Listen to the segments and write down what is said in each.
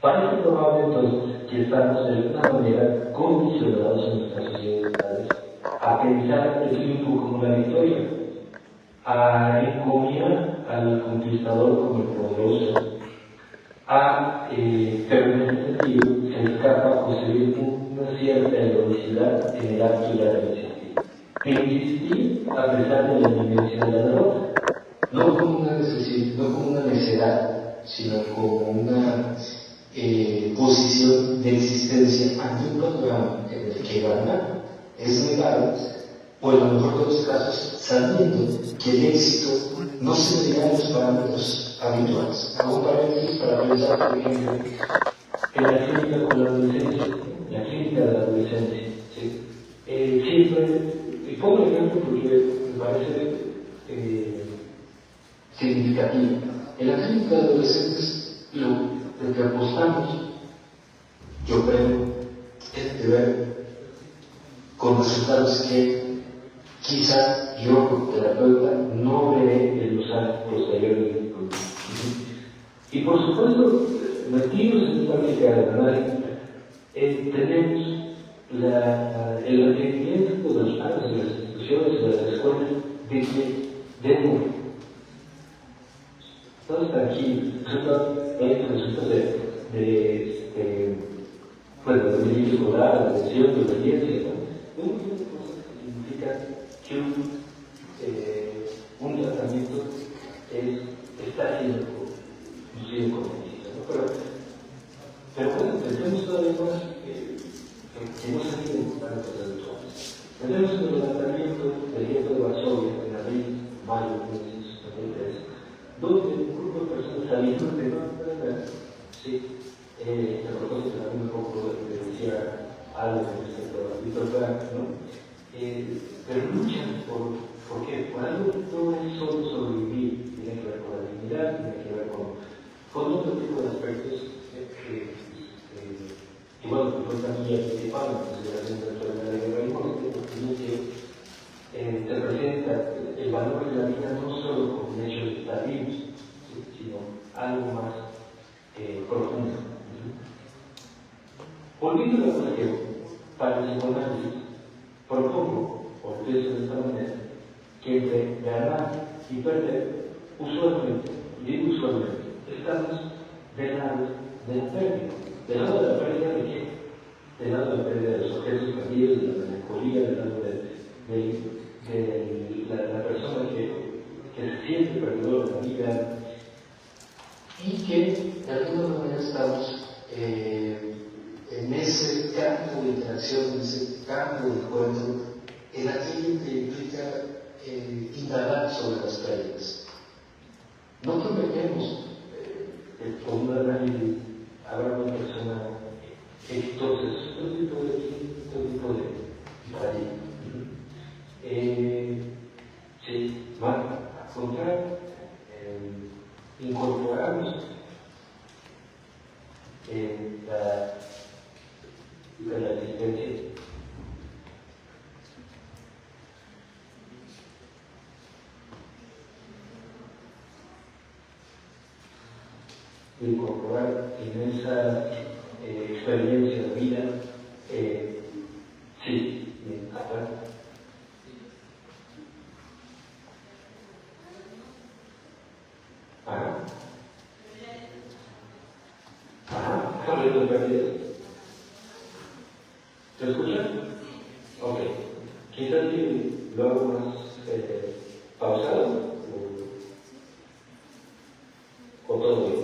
Parece probable entonces que estamos de alguna manera condicionados en nuestras sociedades a pensar el triunfo como la victoria, a encomiar al conquistador como el poderoso, pero en ese sentido se escapa a conseguir una cierta heroicidad en el acto ya de insistir. De insistir a pesar de la inminencia de la derrota, no como una necesidad, no como una necedad, sino como una posición de existencia ante un panorama en el que ganar es negado, o en lo mejor de los casos, sabiendo que el éxito no se medirá en los parámetros habituales. Hago un paréntesis para pensar, por ejemplo, en la clínica con la adolescencia, la clínica de la adolescencia. ¿Sí? Siempre, y pongo el ejemplo porque me parece significativo. En la clínica de adolescentes, lo que apostamos, yo creo, es de ver con resultados que quizá yo como terapeuta no veré en los años posteriores. Y por supuesto, metidos en esta práctica de análisis, tenemos el requerimiento de los padres, de las instituciones, de las escuelas, de que demos todos tranquilos. Resulta de nivel escolar, de atención, de obediencia, ¿no? Un montón de cosas que significan que un tratamiento está siendo convencido, ¿no? Pero bueno, pensemos todavía más que no se tienen tantos resultados. Tenemos el levantamiento del gueto de Varsovia en abril, mayo de 1973, donde un grupo de personas salieron de Nuremberg, sí, a propósito también un poco de decía algo respecto a Víctor Frank, ¿no? Pero luchan ¿por qué? Por algo que no es solo sobrevivir, tiene que ver con la dignidad, tiene que ver con otro tipo de aspectos y bueno, que fue también principal en consideración dentro de la guerra y muerte, porque te presenta el valor de la vida no solo como un hecho de estar vivos, ¿sí? Sino algo más profundo. Volviendo a la cuestión, para el psicoanálisis, propongo, o empiezo de esta manera, que entre ganar y perder, usualmente, y digo usualmente, estamos del lado de la pérdida. ¿Del lado de la pérdida de qué? Del lado de la pérdida de los objetos perdidos, de la melancolía, del lado de la persona que se siente perdedora de la vida y que de alguna manera estamos en ese campo de interacción, en ese campo de encuentro, en aquello que implica indagar sobre las pérdidas. No prometemos con una análisis habrá una persona exitosa, otro tipo de paradigma. Sí, van a encontrar, incorporamos la existencia. Incorporar en esa experiencia de vida, sí, hablando de pérdidas. ¿Se escucha? Ok. Quizás sí, lo hago más pausado o todo bien.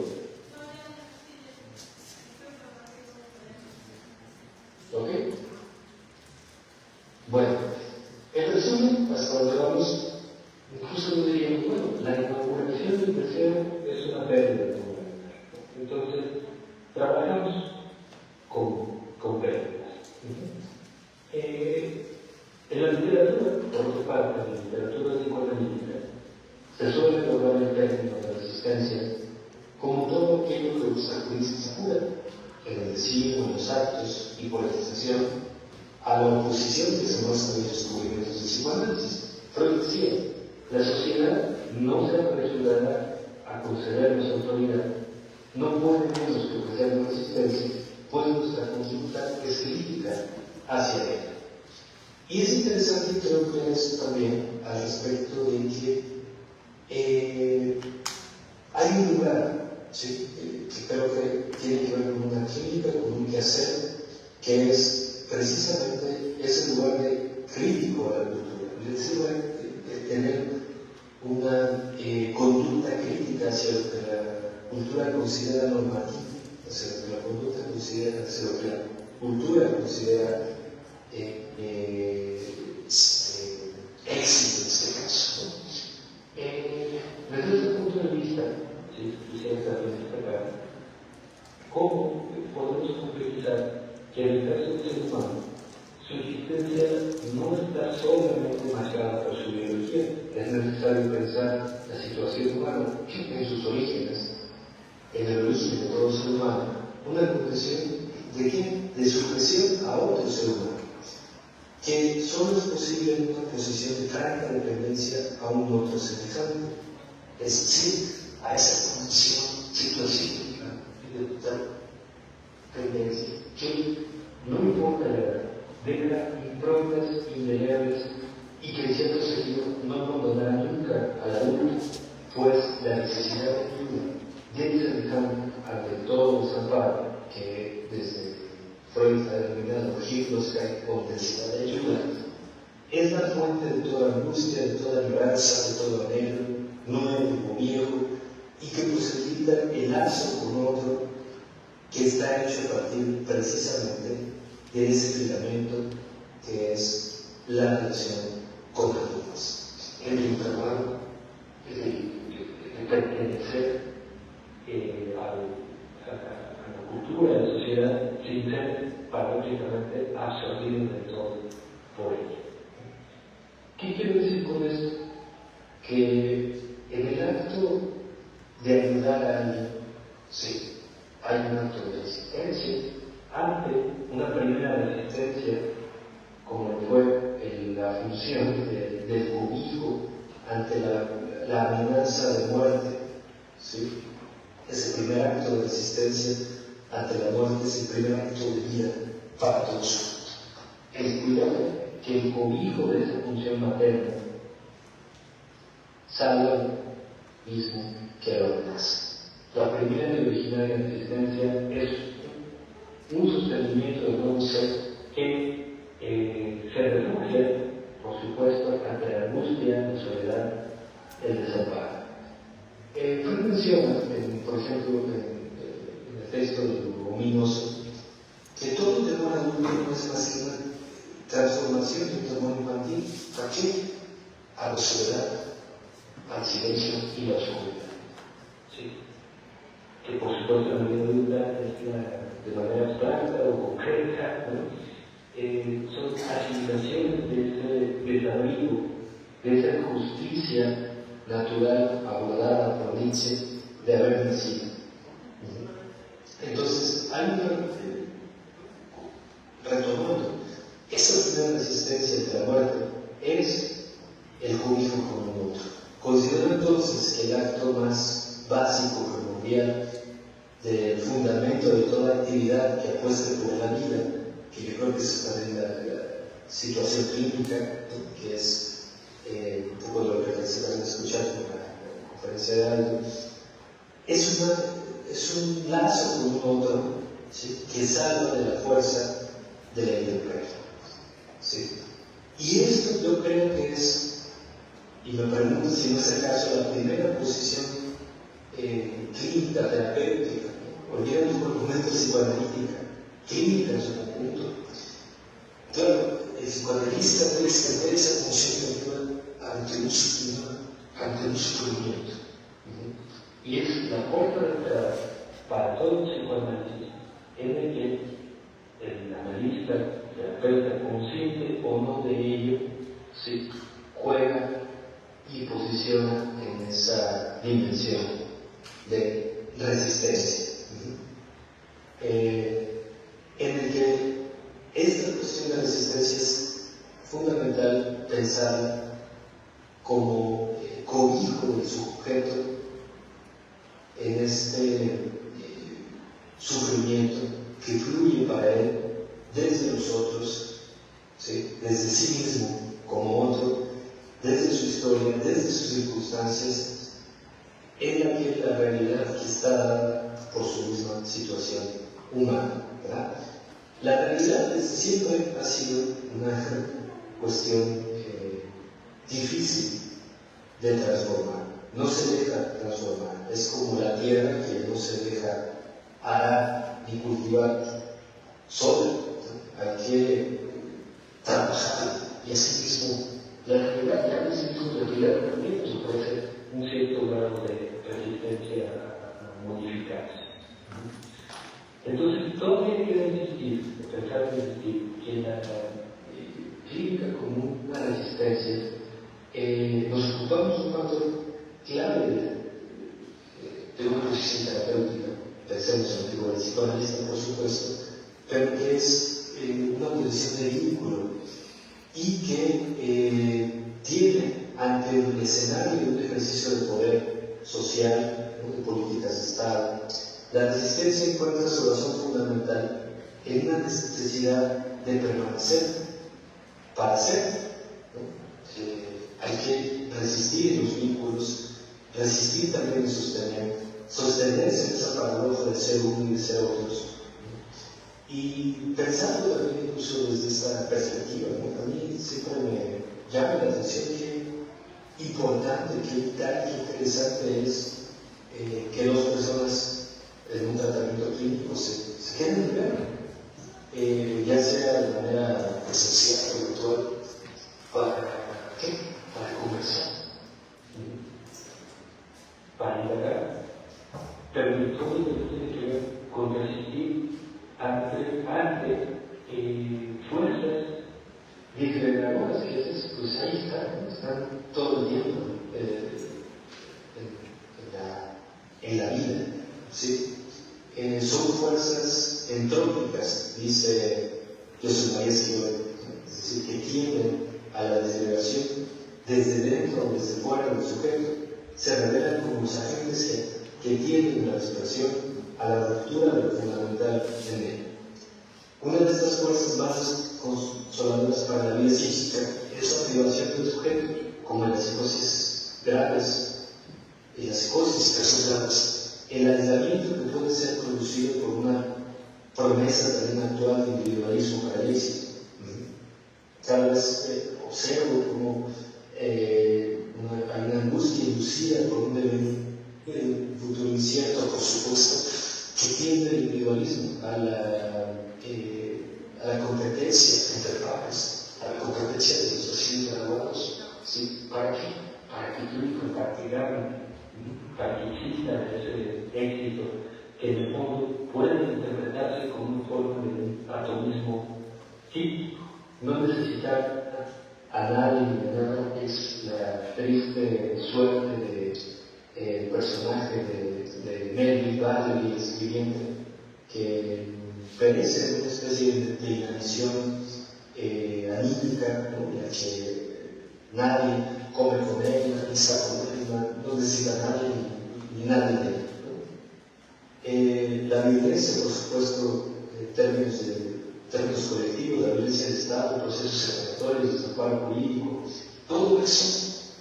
¿Ok? Bueno, en resumen, hasta donde vamos, incluso no diría, bueno, la inauguración del deseo es una pérdida. Entonces, trabajamos con pérdidas. En la literatura, por otra parte, en la literatura psicoanalítica, se suele lograr el término de resistencia como todo aquello que los acudices se cura, en el decir, en los actos y por extensión, a la oposición que se muestra en los descubrimientos de psicoanálisis. Freud decía, la sociedad no se apresurará a concedernos autoridad no puede menos que ofrecer resistencia, pues nuestra conducta es crítica hacia ella. Y es interesante, creo que eso también, al respecto de que hay un lugar, ¿sí? Que creo que tiene que ver con una crítica, con un quehacer, que es precisamente ese lugar de crítico a la cultura, es decir, de tener una conducta crítica hacia lo que la cultura considera normativo, hacia lo que la conducta considera, hacia lo que la cultura considera éxito en este caso, ¿no? Desde ese punto de vista, si quisiera también destacar cómo podemos concretizar que en el caso del ser humano, su existencia no está solamente marcada por su biología. Es necesario pensar la situación humana en sus orígenes, en el origen de todo ser humano, una concreción de qué? De sujeción a otro ser humano, que solo es posible en una posición de franca dependencia a un otro semejante, es decir, a esa condición situación de total tendencia, que no importa la edad, deja improntas indelebles y que en cierto sentido no abandonará nunca al adulto, pues la necesidad de ayuda debe semejante ante todo desamparo que desde Freud ha denominado Hilflosigkeit o necesidad de ayuda, es la fuente de toda angustia, de toda liberanza, de todo anhelo, nuevo o viejo, y que posibilita el lazo con otro que está hecho a partir precisamente de ese filamento que es la relación con los demás. El intervalo, el pertenecer a la cultura, a la sociedad, sin ser paradójicamente absorbido de todo por ella. ¿Qué quiero decir con esto? Que en el acto de ayudar a alguien, sí, hay un acto de resistencia ante una primera resistencia, como fue la función del cobijo ante la amenaza de muerte, ¿sí? Ese primer acto de resistencia ante la muerte es el primer acto de vida para todos. El cuidado que el cobijo de esa función materna salva mismo que a los demás. La primera y originaria resistencia es un sostenimiento del nuevo ser que se refugia, por supuesto, ante la angustia, la soledad, el desamparo. Freud menciona, por ejemplo, en el texto de lo ominoso, que todo temor adulto no es más que una transformación de un temor infantil. ¿A qué? A la soledad, al silencio y la oscuridad. ¿Sí? Que por supuesto la medida es de manera abstracta o concreta, ¿no? Son asimilaciones de ese desabrigo, de esa injusticia natural abordada por Nietzsche de haber nacido. Entonces, hay una, retomando, esa primera resistencia ante la muerte es el cobijo con el otro. Considero entonces que el acto más básico, primordial, del fundamento de toda actividad que apueste por la vida, que yo creo que es también la situación clínica, que es un poco de lo que se van a escuchar en la conferencia de Aldo, es un lazo con un otro, ¿sí? Que salva de la fuerza de la intemperie. ¿Sí? Y esto yo creo que es, y me pregunto si no es acaso la primera posición clínica, terapéutica, olvidando por momentos psicoanalítica, clínica en su conjunto. Claro, el psicoanalista puede extender esa función ante un sufrimiento. Y es la puerta de entrada para todo el psicoanálisis en el que el analista, terapeuta, consciente o no de ello, se juega y posiciona en esa dimensión de resistencia. En el que esta cuestión de resistencia es fundamental pensarla como cobijo del sujeto en este sufrimiento que fluye para él desde nosotros, ¿sí? Desde sí mismo como otro, desde su historia, desde sus circunstancias, en la realidad que está dada por su misma situación humana, ¿verdad? La realidad desde siempre ha sido una cuestión difícil de transformar, no se deja transformar, es como la tierra que no se deja arar ni cultivar sola, ¿no? Hay que trabajar y así mismo la realidad ya es su realidad también puede ser un cierto grado de resistencia a modificarse. Entonces, todavía queda insistir, pensar en insistir, que la clínica como una resistencia, nos ocupamos un factor clave de una posición terapéutica, pensemos en la figura del psicoanalista, por supuesto, pero que es una posición de vínculo y que tiene ante el escenario de un ejercicio de poder social, ¿no? De políticas de Estado, la resistencia encuentra su razón fundamental en una necesidad de permanecer para ser, ¿no? Hay que resistir en los vínculos, resistir también en sostenerse en esa paradoja de ser uno y de ser otros. Y pensando también incluso desde esta perspectiva, ¿no? A mí siempre me llama la atención qué importante, qué vital, qué interesante es que dos personas en un tratamiento clínico se queden ver, ya sea de manera presencial o virtual, ¿para qué? Para conversar, para indagar, pero todo lo que tiene que ver con resistir ante fuerzas disgregadoras que a veces pues ahí están todo el tiempo en la vida, ¿sí? Son fuerzas entrópicas, dice Joseph María Esquivel, ¿no? Es decir, que tienden a la desgregación desde dentro o desde fuera del sujeto, se revelan como los agentes que tienden a la dispersión, a la ruptura de lo fundamental en él. Una de estas fuerzas más consoladoras para la vida psíquica es la privación del sujeto, como en las psicosis graves y las psicosis personales. El aislamiento que puede ser producido por una promesa también actual de individualismo paralítico. Cada vez observo como hay una angustia inducida por un futuro incierto, por supuesto, que tiende el individualismo a la competencia entre pares, a la competencia de los vecinos graduados. ¿Sí? ¿Para qué? Para que tú compartirán, para que exista ese éxito que en el fondo puede interpretarse como una forma de atomismo psíquico. No necesitar a nadie ni a nada es la triste suerte del personaje de Melville Battery, el escribiente, que perece en una especie de inanición anímica, ¿no? En la que nadie come con él, nadie está con él, no necesita a nadie ni nadie de él, ¿no? La violencia, por supuesto, en términos colectivos, la violencia del Estado, procesos separatorios, desamparo jurídico, todo eso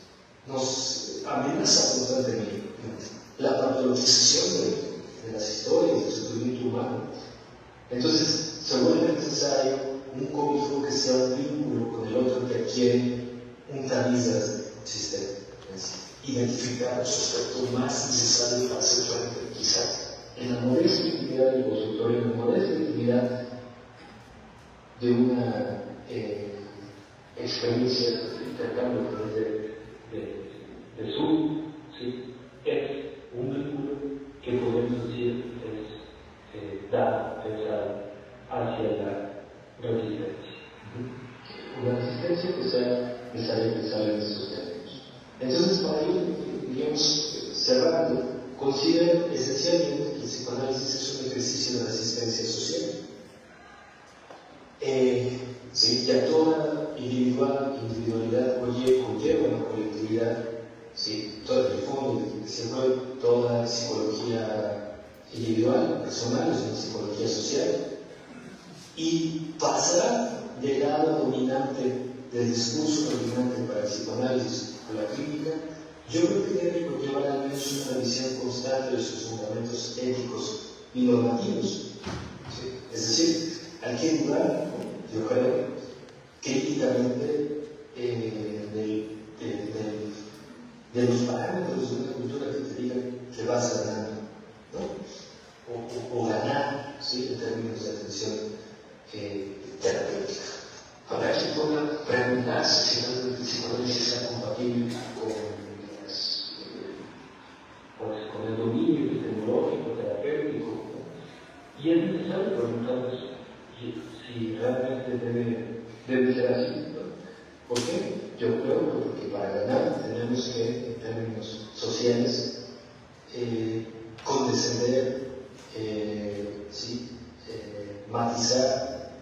nos amenaza constantemente. La patologización de las historias, del sufrimiento humano. Entonces, se vuelve necesario un código que sea un vínculo con el otro que adquiere un tamiz del sistema. Identificar los aspectos más necesarios para hacer frente, quizás, en la modesta intimidad del consultorio, en la modesta intimidad de una experiencia de intercambio a través de Zoom, ¿sí? Es un vínculo que podemos decir da pensado hacia la resistencia. Una resistencia que sea necesaria pensar en estos términos. Entonces, para ir, digamos, cerrando, considero esencialmente que el psicoanálisis es un ejercicio de resistencia social. ¿Sí? Ya toda individualidad conlleva una colectividad, ¿sí? Todo el fondo, siempre toda psicología individual, personal, es una psicología social, y pasar del lado dominante del discurso dominante para el psicoanálisis a la clínica, yo creo que debe conllevar al menos una revisión constante de sus fundamentos éticos y normativos. ¿Sí? Es decir, hay que dudar, yo creo, críticamente de los parámetros de una cultura que te digan que vas ganando, ¿no? O ganar, ¿sí? En términos de atención terapéutica. Habrá que preguntarse si realmente el psicoanálisis sea compatible con el dominio epistemológico, terapéutico, ¿no? Y es necesario preguntarnos si realmente debe ser así, ¿no? ¿Por qué? Yo creo que para ganar tenemos que, en términos sociales, condescender, ¿sí? Matizar,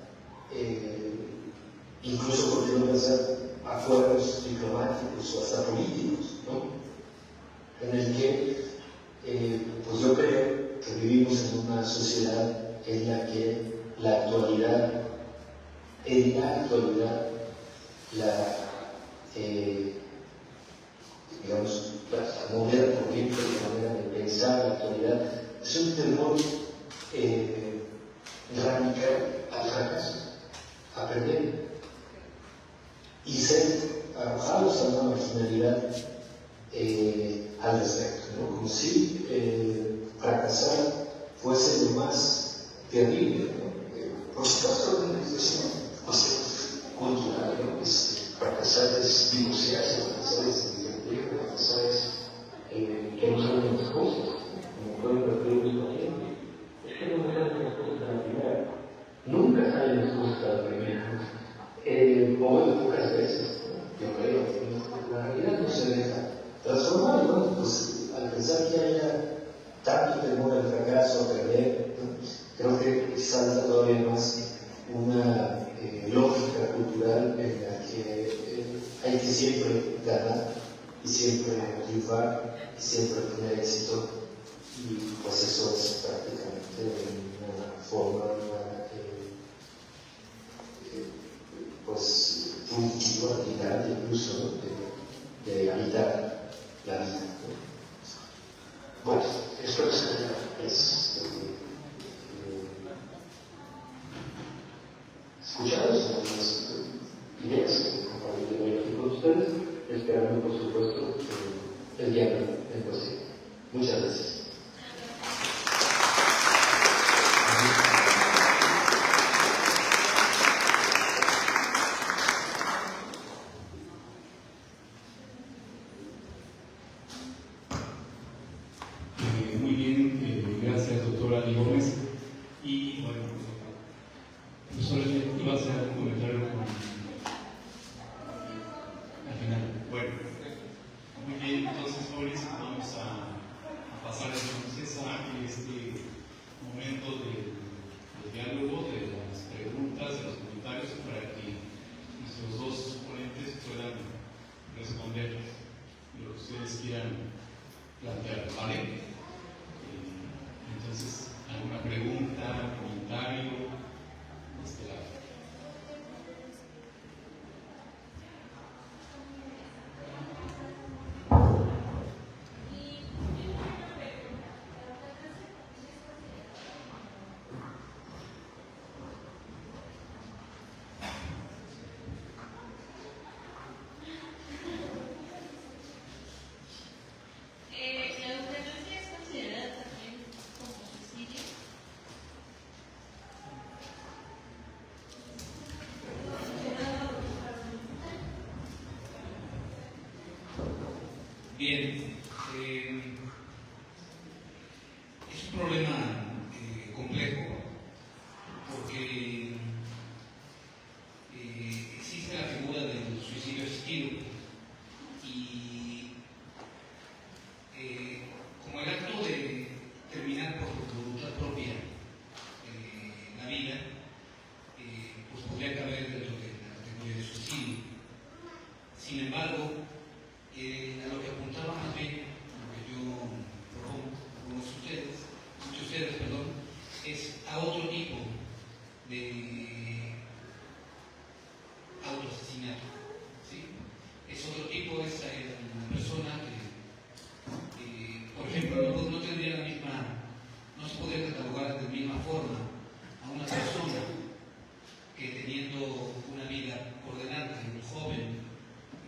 incluso por qué no pensar acuerdos diplomáticos o hasta políticos, ¿no? En el que pues yo creo que vivimos en una sociedad en la que la actualidad, digamos, la moderna corriente, la manera de pensar la actualidad, es un temor radical al fracaso, a perder y ser arrojados a una marginalidad al respecto, ¿no? Como si fracasar fuese lo más terrible, ¿no? Por supuesto, es una cuestión cultural, ¿no? Fracasar es divorciarse, fracasar es divertir, fracasar es que no saben las cosas, como pueden repetir los pacientes. Es que no me salen las cosas a la primera, nunca salen las cosas a la primera, o bueno, pocas veces, ¿no? Yo creo, la realidad no se deja transformar, ¿no? Pues al pensar que haya tanto temor al fracaso, a perder, ¿no? Creo que salta todavía más una lógica cultural en la que hay que siempre ganar y siempre triunfar y siempre tener éxito, y pues eso es prácticamente una forma pues punitiva, incluso, ¿no? de habitar la vida, ¿no? Bueno, esto es escuchados algunas ideas que compartiré aquí con ustedes, esperando por supuesto el diálogo en poesía. Muchas gracias. Muy bien, gracias doctora Ali Gómez. Y bueno, profesor, iba a hacer un comentario al final. Bueno, muy bien, entonces Boris, vamos a de autoasesinato, ¿sí? Es otro tipo, es una persona que por ejemplo, no tendría la misma, no se podría catalogar de la misma forma a una persona que teniendo una vida por delante, un joven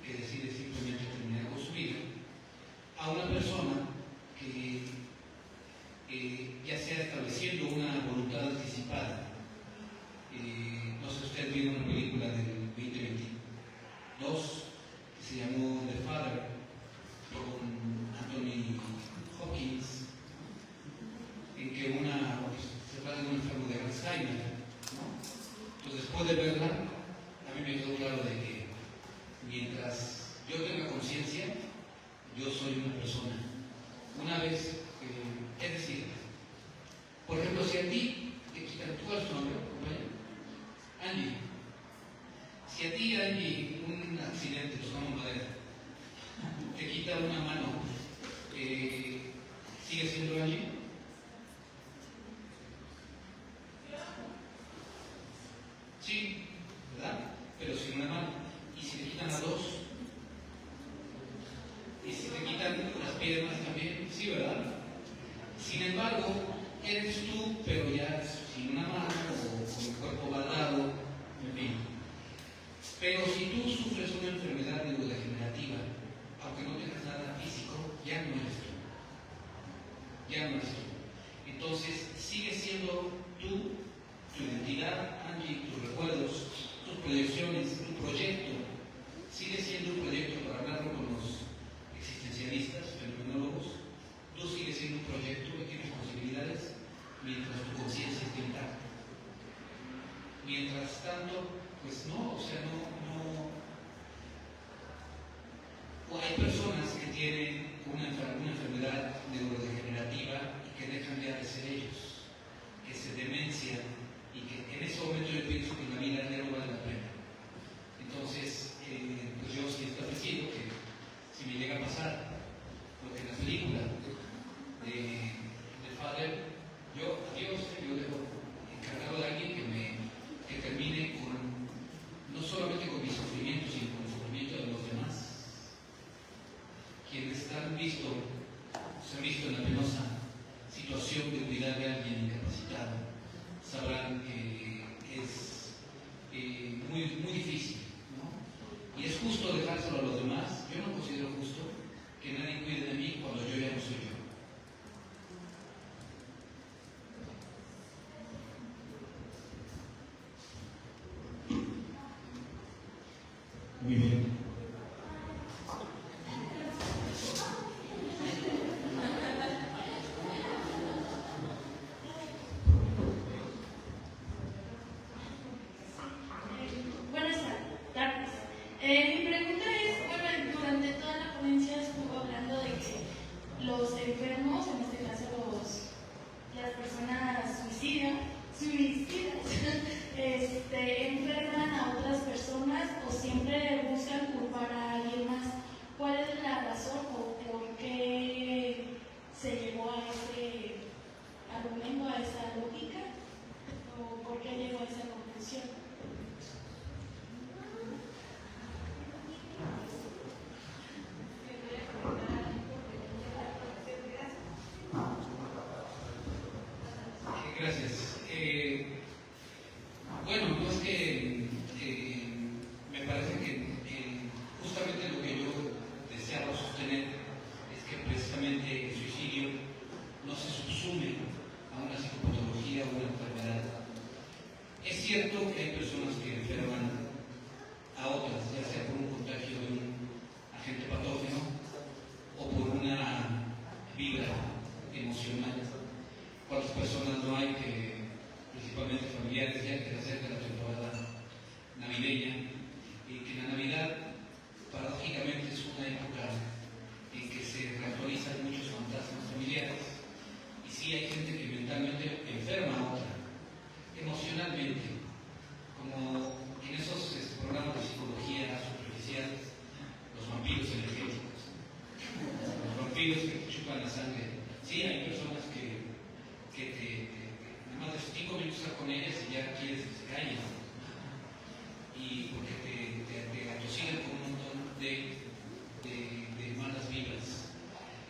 que decide simplemente terminar con su vida, a una persona que ya sea estableciendo una voluntad anticipada. No sé si usted vio una película del 2022 que se llamó The Father, con Anthony Hopkins, en que se trata de un enfermo de Alzheimer, ¿no? Entonces, después de verla, a mí me quedó claro de que mientras yo tenga conciencia, yo soy una persona. Una vez, es decir, por ejemplo, si a ti te quitan, ¿tú eres tu nombre? Angie. Si a ti, Angie, un accidente, tocamos madera, te quita una mano, ¿sigue siendo Angie? Sí, ¿verdad? Pero sin una mano. ¿Y si te quitan las dos? ¿Y si te quitan las piernas también? Sí, ¿verdad? Sin embargo, eres tú, pero ya sin una mano o con el cuerpo baldado, en fin. Pero si tú sufres una enfermedad neurodegenerativa, aunque no tengas nada físico, ya no eres tú. Ya no eres tú. Entonces, sigue siendo tú, tu identidad, Angie, tus recuerdos, tus proyecciones, tu proyecto. Sigue siendo un proyecto, para hablarlo con los existencialistas, fenomenólogos. Tú sigues siendo un proyecto que tienes posibilidades mientras tu conciencia esté intacta. Mientras tanto, pues no, o sea, o hay personas que tienen una enfermedad neurodegenerativa y que dejan ya de ser ellos, que se demencian y que en ese momento yo pienso que la vida ya no vale la pena. Entonces, pues yo sí he establecido que si me llega a pasar lo que en la película de Father, yo dejo encargado de alguien que termine no solamente con mi sufrimiento, sino con el sufrimiento de los demás. Quienes se han visto en la penosa situación de cuidar de alguien incapacitado, sabrán que es muy difícil, ¿no? Y es justo dejárselo a los demás. Yo no considero justo que nadie cuide de mí cuando yo ya no soy yo. Muy bien. Buenas tardes. Mi pregunta es, bueno, durante toda la ponencia estuvo hablando de que los enfermos, en este caso las personas suicidas, enferman a otras personas o siempre buscan culpar a alguien más. ¿Cuál es la razón o por qué se llegó a ese argumento, a esa lógica? ¿O por qué llegó a esa conclusión? Gracias. Bueno, no es que me parece que justamente lo que yo deseaba sostener es que precisamente el suicidio no se subsume a una psicopatología o una enfermedad. Es cierto que hay personas que enferman a otras, ya sea por un contagio de un agente patógeno o por una vibra emocional. ¿Cuántas personas no hay que, principalmente familiares, ya que se acerca la temporada navideña, y que la Navidad paradójicamente es una época en que se reactualizan muchos fantasmas familiares, y sí hay gente que mentalmente enferma a otra, emocionalmente, como en esos programas de psicología superficial, los vampiros energéticos, los vampiros que te chupan la sangre. Sí, hay personas que nada más de 5 minutos estar con ellas y ya quieres que se callen. Y porque te atosigan con un montón de malas vibras.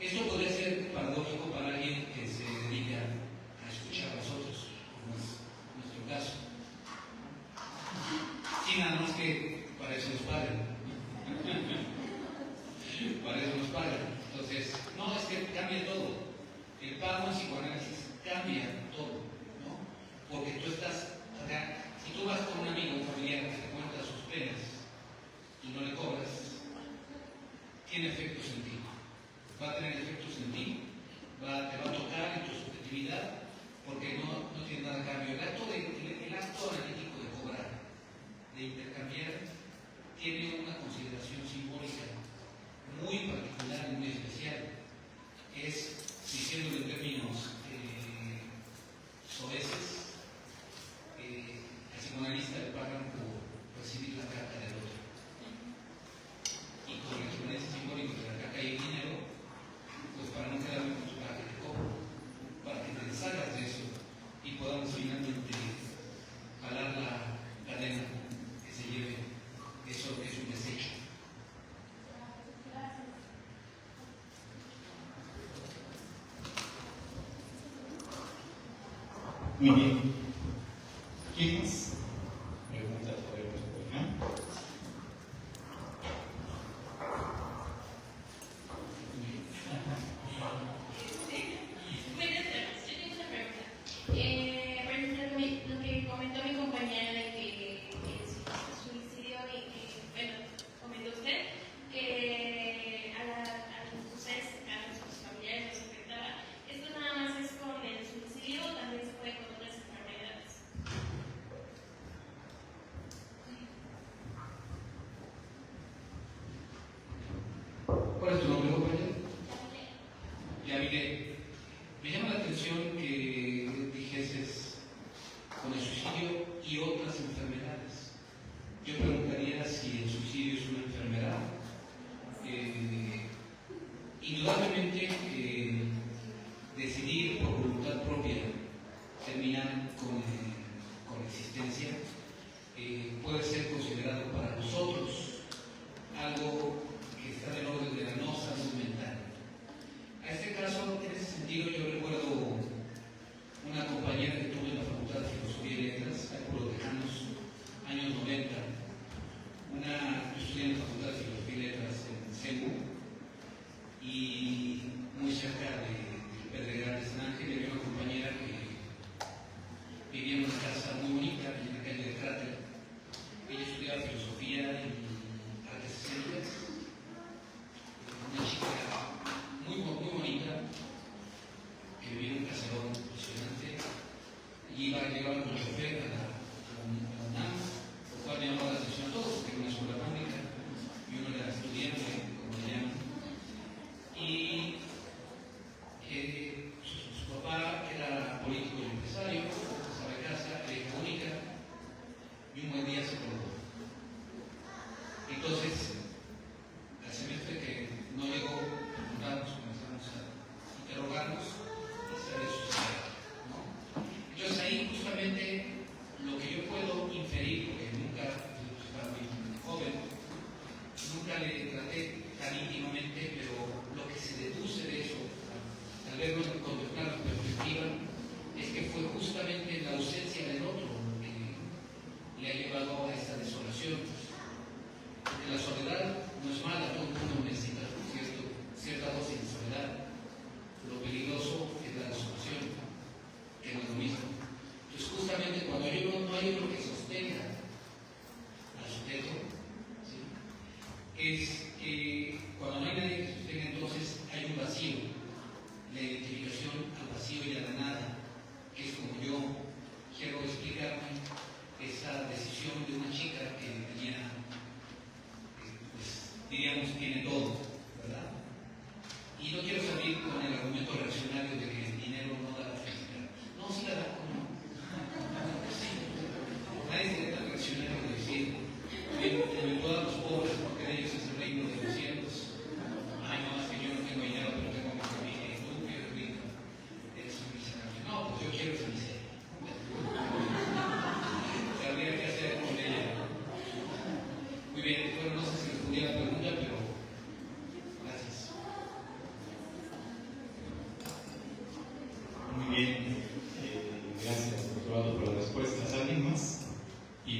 Esto podría ser paradójico para alguien que se dedica a escuchar a los otros, como es nuestro caso. Sí, nada más que para eso nos pagan. Para eso nos pagan. Entonces, no, es que cambia todo. El pago en psicoanálisis cambia todo, ¿no? Porque tú estás acá, si tú vas con un amigo, un familiar que te cuenta sus penas y no le cobras, tiene efectos en ti. Va a tener efectos en ti, te va a tocar en tu subjetividad, porque no tiene nada a cambio. El acto analítico de cobrar, de intercambiar, tiene una consideración simbólica muy particular y muy especial. Es, diciéndolo en términos soeces, al psicoanalista le pagan por recibir la carta del otro. Y con el equivalente simbólico de la carta y el dinero, pues para no quedarme con tu carta te cobro, para que te deshagas de eso y podamos finalmente jalar la cadena que se lleve eso que es un desecho. Muy bien. ¿Quién más? Preguntas podemos poner. Buenas tardes, yo tengo una pregunta. Bueno, lo que comentó mi compañera de que el suicidio y que, bueno, comentó usted, que a ustedes, a sus familiares les afectaba. ¿Esto nada más es con el suicidio o también se puede con otras enfermedades? ¿Cuál es tu nombre, compañero? Ya miré. Me llama la atención que dijeses con el suicidio y otras enfermedades. Yo preguntaría si el suicidio es una enfermedad. Indudablemente, decidir por voluntad propia terminar con la existencia puede ser considerado para nosotros algo que está del orden de la no salud mental. A este caso, en ese sentido, yo recuerdo una compañera que tuve en la Facultad de Filosofía y Letras, ahí por los lejanos años 90, yo estudié en la Facultad de Filosofía y Letras en CEMU, y muy cerca del Pedregal de San Ángel había una compañera que vivía en una casa muy bonita en la calle del Cráter. Ella estudiaba filosofía y artes escénicas, una chica muy bonita que vivía en un caserón impresionante y llegaba con chofer a la UNAM, lo cual me llamó la atención a todos porque era una escuela pública y uno era estudiante, como le llaman. Y su papá era político y empresario, estaba en casa, era hija única, y un buen día se colgó. Entonces, al semestre que no llegó, comenzamos a interrogarnos y se había suicidado, ¿no? Entonces ahí justamente lo que yo puedo inferir, porque nunca, yo estaba muy joven, nunca le traté tan íntimamente, pero lo que se deduce de eso, al verlo contemplar su perspectiva, es que fue justamente la ausencia del otro lo que le ha llevado a esta desolación. Porque la soledad no es mala, todo el mundo necesita cierta dosis de soledad. Lo peligroso es la desolación, que no es lo mismo. Entonces justamente cuando no hay uno que sostenga al sujeto, ¿sí? Es que cuando no hay nadie que sostenga, entonces hay un vacío, la identificación al vacío y a la nada, que es como yo quiero explicarme esa decisión de una chica que tenía, pues diríamos, tiene todo, ¿verdad? Y no quiero salir con el argumento reaccionario de que el dinero no da la felicidad. No, sí la da, ¿cómo no? Sí.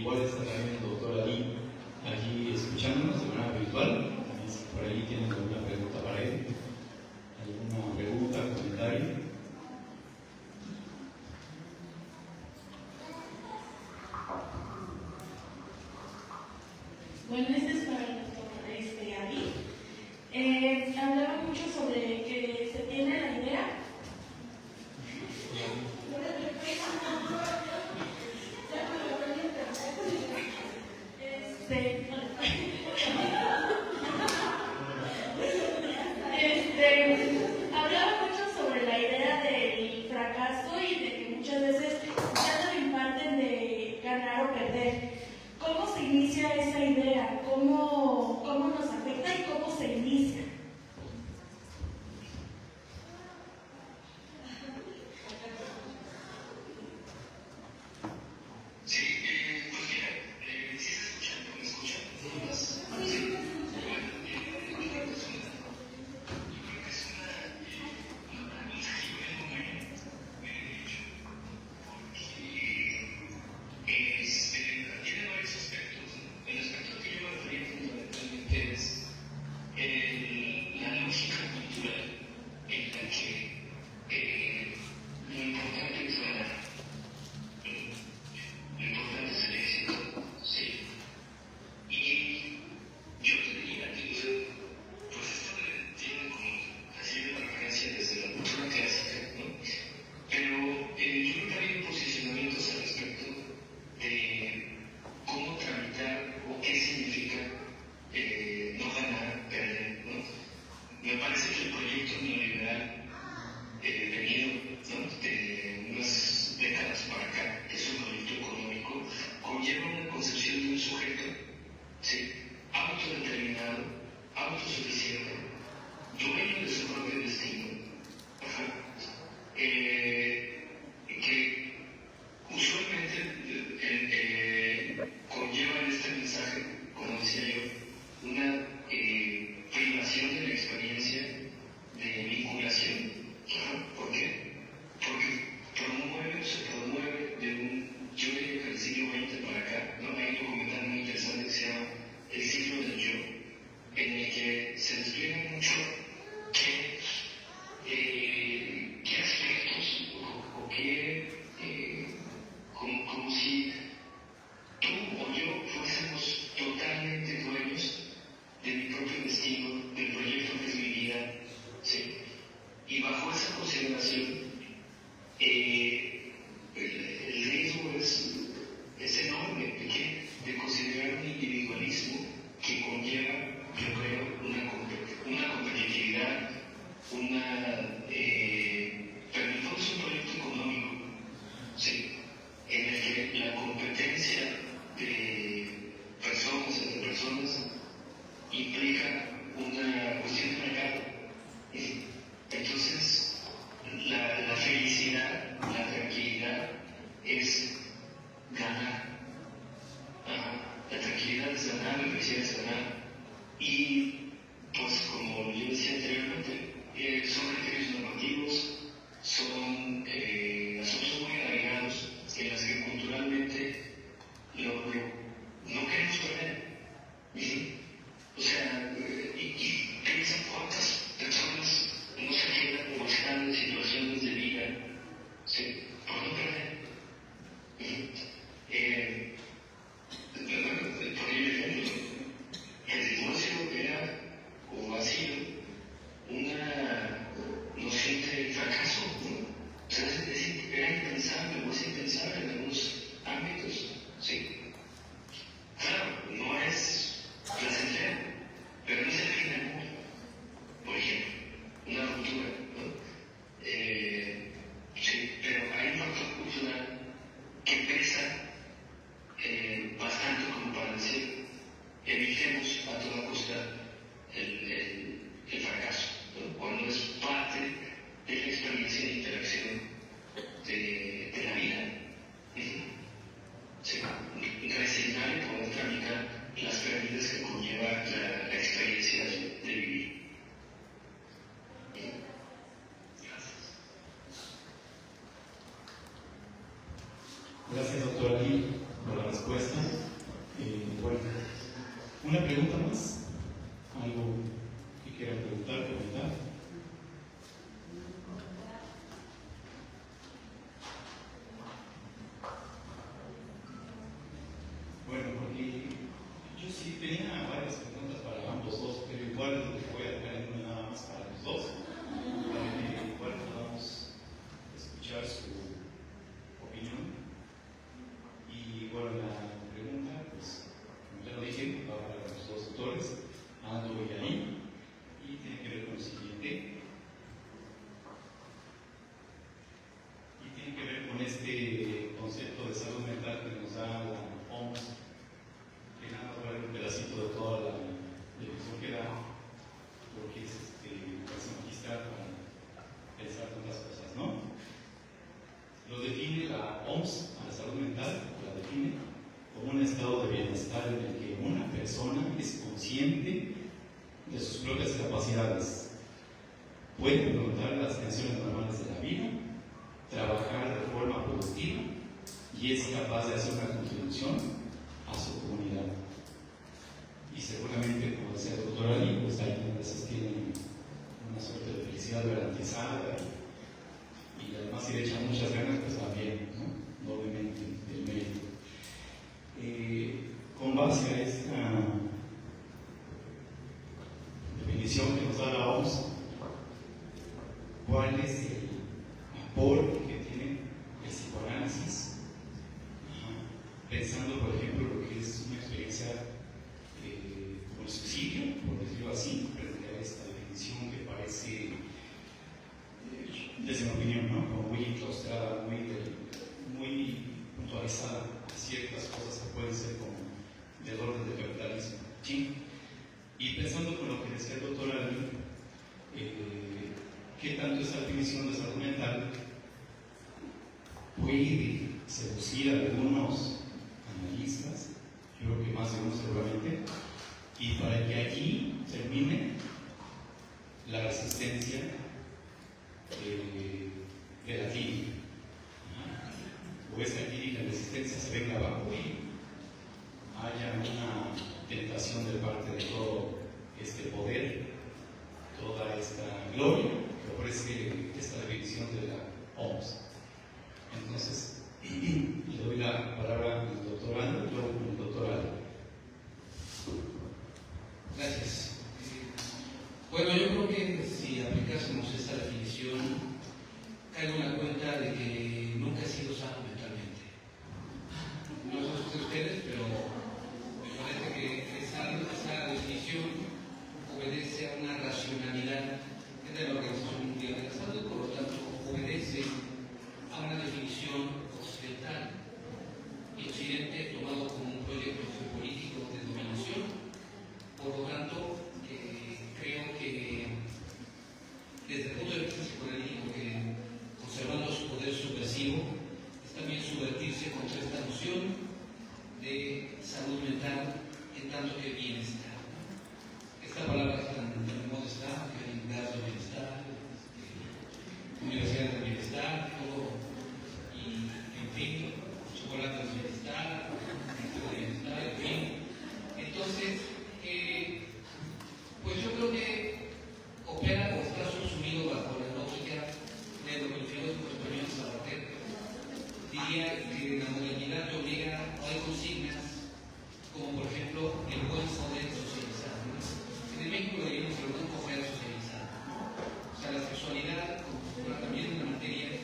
Igual está también el doctor Ali allí escuchándonos de manera virtual. También si por ahí tienen alguna pregunta para él, alguna pregunta, comentario. Bueno, este es para el doctor Ali. Hablaba mucho sobre que se tiene la idea. Hablaba mucho sobre la idea del fracaso y de que muchas veces ya no imparten de ganar o perder. ¿Cómo se inicia esa idea? ¿Cómo nos afecta y cómo se inicia? Gracias, doctor Ali, por la respuesta. respuesta. Bueno, una pregunta más. ¿Algo que quieran preguntar, comentar? Bueno, porque yo sí tenía varias preguntas para ambos dos, pero igual voy a dejar una nada más para los dos, para que igual podamos escuchar su opinión. Y bueno, la pregunta, pues, como ya lo dije, va para los dos autores, Aldo y Yair, y tiene que ver con lo siguiente. Y tiene que ver con este concepto de salud mental que nos da la OMS, que nada más va a ver un pedacito de toda la definición que da, porque es magistral para pensar tantas cosas, ¿no? Lo define la OMS, a la salud mental, la define como un estado de bienestar en el que una persona es consciente de sus propias capacidades, puede afrontar las tensiones normales de la vida, trabajar de forma productiva y es capaz de hacer una contribución a su comunidad. Y seguramente, como decía el doctor Ali, pues algunas veces tienen una suerte de felicidad garantizada y además si le echan muchas ganas, pues también, ¿no? Doblemente el mérito. Con base a esta definición que nos da la OMS, ¿cuál es el aporte que tiene el psicoanálisis? Pensando, por ejemplo, lo que es una experiencia como el suicidio, por decirlo así, frente a esta definición que parece, desde mi opinión, ¿no? Como muy enclaustrada, muy puntualizada a ciertas cosas que pueden ser como del orden del capitalismo, ¿sí? Y pensando con lo que decía el doctor Ali, ¿qué tanto esa definición de salud mental puede seducir a algunos analistas? Yo creo que más de uno seguramente, y para que allí termine la resistencia de la clínica, o es que aquí la resistencia se venga abajo y haya una tentación de parte de todo este poder, toda esta gloria que ofrece esta definición de la OMS. Entonces, le doy la palabra al doctor Aldo y luego al doctor Aldo. Gracias. Bueno, yo creo que si aplicásemos esta definición, caigo en la cuenta de que nunca he sido sano mentalmente. No sé ustedes, pero me parece que esa definición obedece a una racionalidad de la Organización Mundial de la Salud, por lo tanto, obedece a una definición occidental y Occidente tomado como un proyecto geopolítico de dominación. Por lo tanto, creo que desde el punto de vista psicoanalítico, que conservando su poder subversivo, es también subvertirse contra esta noción de salud mental en tanto que bienestar. Esta palabra tan de moda está, que hay gas de bienestar, universidad de bienestar, todo, y en fin, chocolate de bienestar, de bienestar, en fin. Entonces, pues yo creo que opera o está subsumido bajo la lógica de lo que el filósofo español Sabater diría que la modernidad te obliga, hay consignas como por ejemplo el buen saber socializar, ¿no? En México lo diríamos el buen comer socializar, o sea, la sexualidad como también una materia,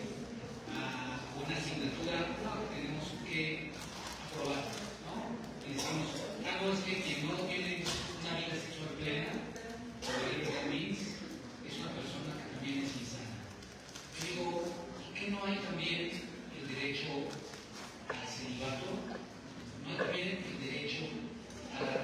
una asignatura que tenemos que aprobar, ¿no? Y decimos, no es que quien no tiene una vida sexual plena, es una persona que también es insana. Yo digo, ¿por qué no hay también el derecho al celibato? ¿No hay también el derecho a la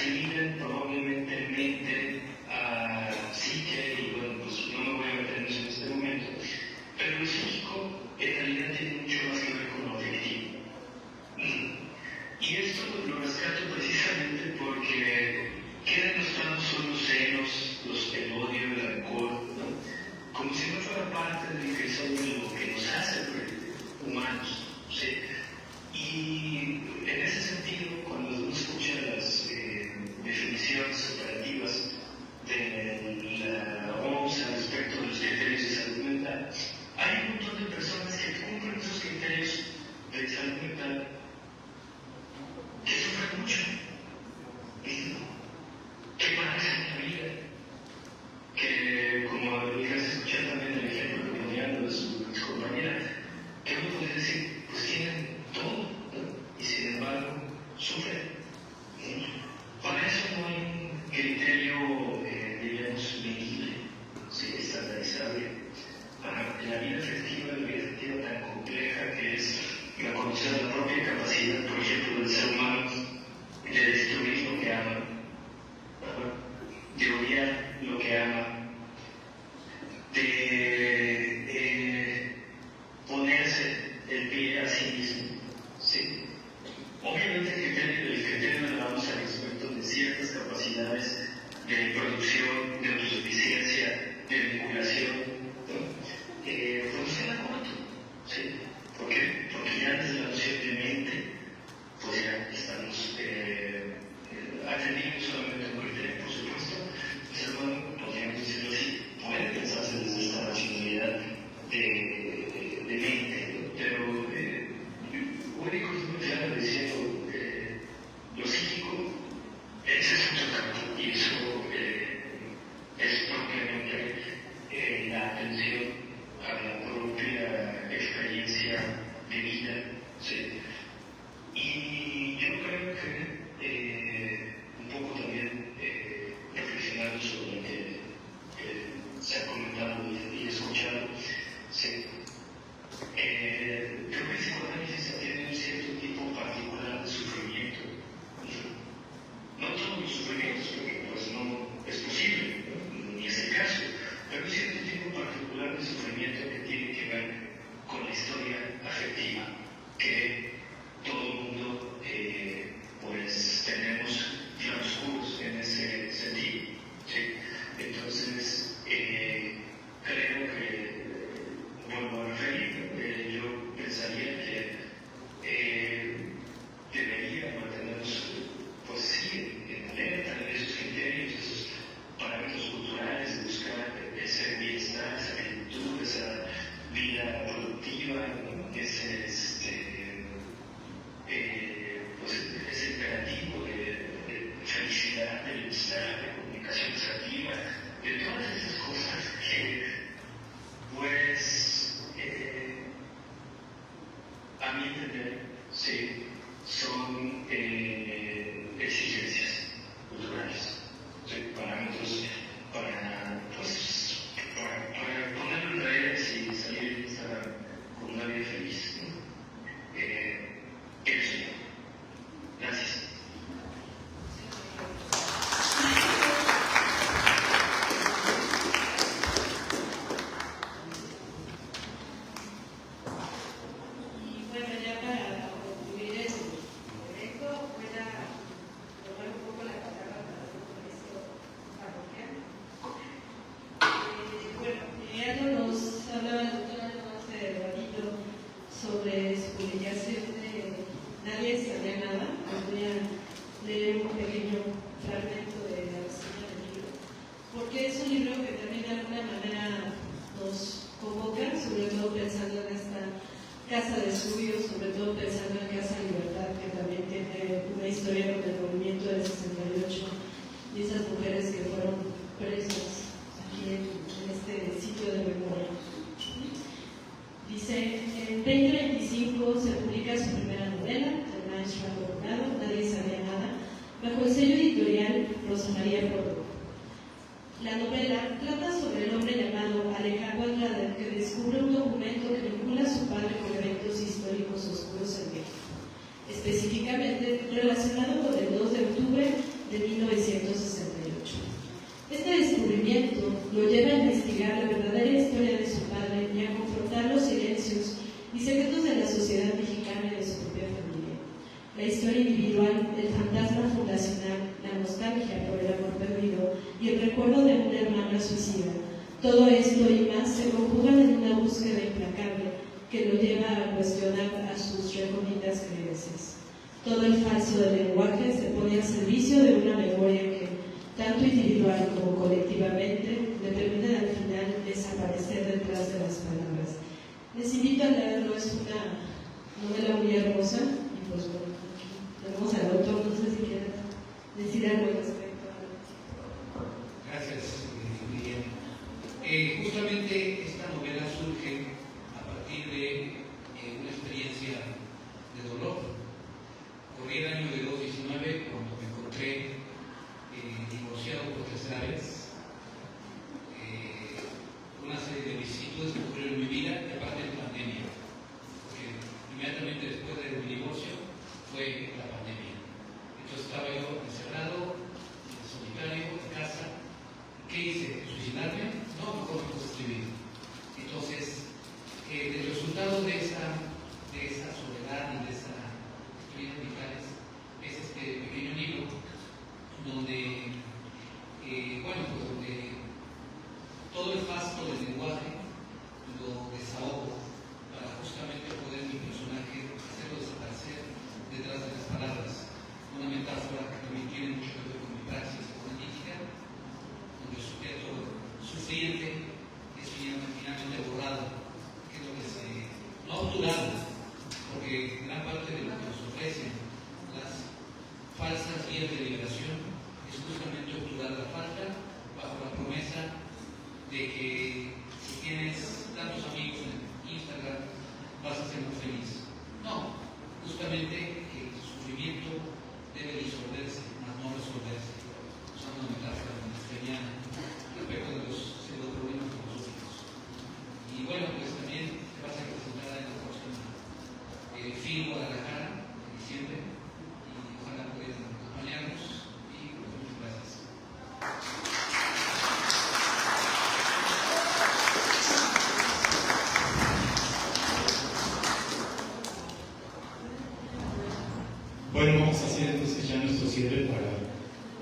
asimilan probablemente mente a psique, y bueno, pues no me voy a meter en eso en este momento, pero lo psíquico en realidad tiene mucho más que ver con lo afectivo. Y esto lo rescato precisamente porque quedan notados son los celos, el odio, el rencor, ¿no? Como si no fuera parte del que son lo que nos hace humanos, ¿sí? Y en ese sentido, cuando uno escucha las definiciones operativas de la OMS al respecto de los criterios de salud mental, hay un montón de personas que cumplen esos criterios de salud mental que sufren mucho, que padecen la vida, que, como deberías escuchar también el ejemplo que ponían de su compañera, que uno puede decir, pues tienen todo, ¿no? Y sin embargo sufren. Para eso no hay un criterio, diríamos, medible, ¿sí? Estandarizable. En la vida afectiva tan compleja que es la conocer la propia capacidad, por ejemplo, del ser humano de destruir lo que ama, de odiar lo que ama, de ponerse el pie a sí mismo, ¿sí? Obviamente el criterio lo vamos al respecto de ciertas capacidades de producción, de autosuficiencia, de vinculación, ¿no? Funciona corto, ¿sí? ¿Por qué? Porque ya desde la noción de mente, pues ya estamos atendiendo solamente un criterio, por supuesto. El ser humano, podríamos decirlo así, puede pensarse desde esta racionalidad de mente, ¿no? Pero único es muy claro diciendo lo psíquico, ese es otro campo, y eso es propiamente la atención a la propia experiencia de vida, ¿sí? Y yo creo que un poco también reflexionando sobre lo que se ha comentado y escuchado, ¿sí? Creo que el psicoanálisis tiene un cierto tipo particular de sufrimiento. No todos los sufrimientos, porque pues no es posible, ¿no? Ni es el caso, pero un cierto tipo particular de sufrimiento que tiene que ver con la historia afectiva, que todo el mundo pues tenemos claroscuros en ese sentido, ¿sí? Entonces creo que vuelvo a referir, yo pensaría que debería mantenernos pues sí en alerta de esos criterios, esos parámetros culturales, de buscar ese bienestar, esa actitud, esa vida productiva, ¿no? Ese imperativo de felicidad, de bienestar, de comunicación asertiva, de todas esas cosas que pues a mi entender sí, son exigencias culturales, ¿sí? Parámetros para ponerlo en redes y salir con una vida feliz, ¿no? Eso. Gracias. Y bueno, ya para concluir el evento, voy a tomar un poco la palabra para el colegio parroquial. Bueno, Leandro nos hablaba el doctor hace ratito sobre su publicación de Nadie sabía nada. Les voy a leer un pequeño fragmento de la reseña del libro, porque es un libro que también de alguna manera nos convoca, sobre todo pensando en esta casa de estudios, sobre todo pensando en Casa Libertad, que también tiene una historia con el movimiento del 68 y esas mujeres que fueron presas aquí en este sitio de memoria. Dice, en 2025 se publica su primera novela, El Maestro Abandonado, Nadie sabía nada, bajo el sello editorial Rosa María Córdoba. La novela trata sobre el hombre llamado Alejandro Andrade, que descubre un documento que vincula a su padre con eventos históricos oscuros en México, específicamente relacionado con el 2 de octubre de 1968. Este descubrimiento lo lleva a investigar la verdadera historia de su padre y a confrontar los silencios y secretos de la sociedad mexicana y de su propia familia. La historia individual, el fantasma fundacional, la nostalgia por el amor perdido y el recuerdo de una hermana suicida. Todo esto y más se conjugan en una búsqueda implacable que lo lleva a cuestionar a sus recónditas creencias. Todo el falso del lenguaje se pone al servicio de una memoria que, tanto individual como colectivamente, le permite al final desaparecer detrás de las palabras. Les invito a leerlo, es una novela muy hermosa y pues bueno, aquí tenemos al autor, no sé si quieren decir algo al respecto. Gracias, Miguel. Justamente esta novela surge a partir de una experiencia de dolor. Corrí el año de 2019 cuando me encontré divorciado por tercera vez. Una serie de vicisitudes que ocurrieron en mi vida y aparte de pandemia. Porque inmediatamente después de mi divorcio fue la pandemia. Entonces estaba yo encerrado, solitario, en casa. ¿Qué hice? ¿Suicidarme? No, mejor me puse a escribir. Entonces, el resultado de esa soledad y de esa experiencia vitales es este pequeño libro donde, donde todo el pasto del lenguaje lo desahogo para justamente poder mi personaje hacerlo desaparecer detrás de las palabras. Una metáfora que también tiene mucho que ver con mi praxis política, donde el sujeto sufriente es finalmente borrado, que es lo que no obturado, porque gran parte de lo que nos ofrecen las falsas vías de liberación es justamente obturar la falta bajo la promesa de que si tienes tantos amigos en Instagram vas a ser muy feliz. No, justamente el sufrimiento debe disolverse, más no resolverse, usando una metáfora cristiana respecto de los pseudoproblemas filosóficos. Y bueno, pues también te vas a presentar en la próxima FIL Guadalajara en diciembre y ojalá puedan acompañarnos y pues, muchas gracias. Bueno, vamos a hacer entonces ya nuestro cierre para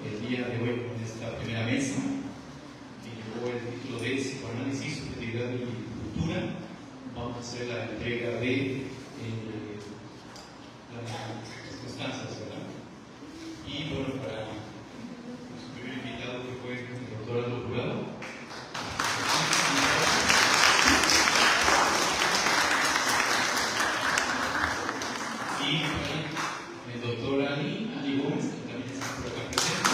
el día de hoy con esta primera mesa que llevó el título de Psicoanálisis, Subjetividad y Cultura. Vamos a hacer la entrega de las constancias, ¿verdad? Y bueno, para nuestro primer invitado que fue el doctor Aldo Jurado. Y el doctor Ali Gómez, que también está por acá presente.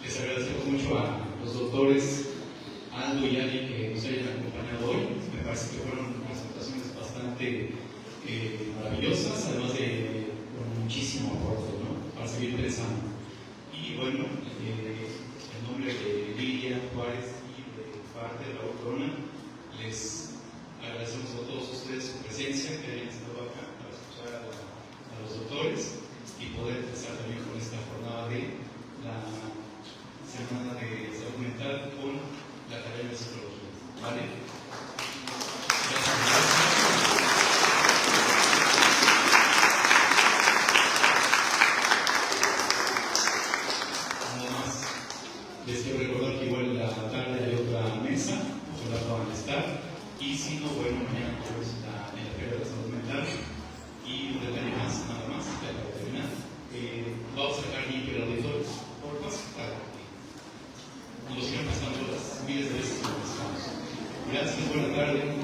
Les agradecemos mucho a los doctores Aldo y Ali que nos hayan acompañado hoy. Me parece que fueron presentaciones bastante maravillosas, además de muchísimo aporte, ¿no? Para seguir pensando. Y bueno, en nombre de Lidia Juárez y de parte de la autora, les agradecemos a todos ustedes su presencia, que hayan estado acá para escuchar a los doctores y poder empezar también con esta jornada de la Semana de Salud Mental con la Academia de Psicología. ¿Vale? Gracias. Nada más. Les quiero recordar que igual en la tarde hay otra mesa, ojalá puedan estar. Y si no, bueno, mañana pues en la Feria de la Salud Mental. Y un detalle más, nada más, ya para terminar. Vamos a sacar limpio el auditorio, por más para como siempre están todas miles de veces que lo estamos. Gracias, buena tarde.